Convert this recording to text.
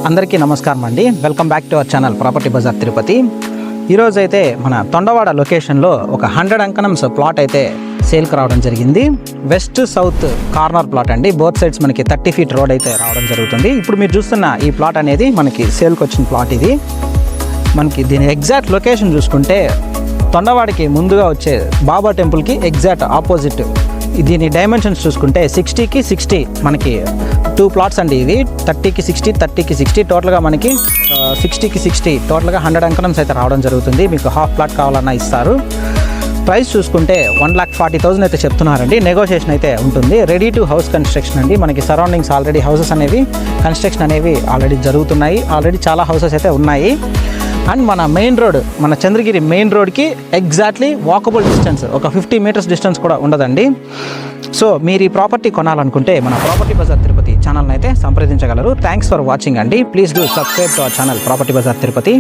అందరికీ నమస్కారం అండి. Welcome back to our channel property bazaar Tirupati. ఈరోజు అయితే మన తొండవాడ లొకేషన్లో ఒక 100 అంకణమ్స్ ప్లాట్ అయితే సేల్కి రావడం జరిగింది. వెస్ట్ సౌత్ కార్నర్ ప్లాట్ అండి. బోత్ సైడ్స్ మనకి 30 ఫీట్ రోడ్ అయితే రావడం జరుగుతుంది. ఇప్పుడు మీరు చూస్తున్న ఈ ప్లాట్ అనేది మనకి సేల్కి వచ్చిన ప్లాట్. ఇది మనకి దీని ఎగ్జాక్ట్ లొకేషన్ చూసుకుంటే తొండవాడికి ముందుగా వచ్చే బాబా టెంపుల్కి ఎగ్జాక్ట్ ఆపోజిట్. దీని డైమెన్షన్స్ చూసుకుంటే 60కి 60 మనకి 2 ప్లాట్స్ అండి. ఇవి 30కి 60 30కి 60 టోటల్గా మనకి 60కి 60 టోటల్గా 100 అంకణమ్స్ అయితే రావడం జరుగుతుంది. మీకు హాఫ్ ప్లాట్ కావాలన్నా ఇస్తారు. ప్రైస్ చూసుకుంటే 1,40,000 అయితే చెప్తున్నారండి. నెగోషియేషన్ అయితే ఉంటుంది. రెడీ టు హౌస్ కన్స్ట్రక్షన్ అండి. మనకి సరౌండింగ్స్ ఆల్రెడీ హౌసెస్ అనేవి కన్స్ట్రక్షన్ అనేవి ఆల్రెడీ జరుగుతున్నాయి. ఆల్రెడీ చాలా హౌసెస్ అయితే ఉన్నాయి. అండ్ మన మెయిన్ రోడ్, మన చంద్రగిరి మెయిన్ రోడ్కి ఎగ్జాక్ట్లీ వాకబుల్ డిస్టెన్స్, ఒక 50 మీటర్స్ డిస్టెన్స్ కూడా ఉండదండి. సో మీరు ఈ ప్రాపర్టీ కొనాలనుకుంటే మన ప్రాపర్టీ బజార్ తిరుపతి ఛానల్ని అయితే సంప్రదించగలరు. థ్యాంక్స్ ఫర్ వాచింగ్ అండి. Please do subscribe to our channel property bazaar Tirupati.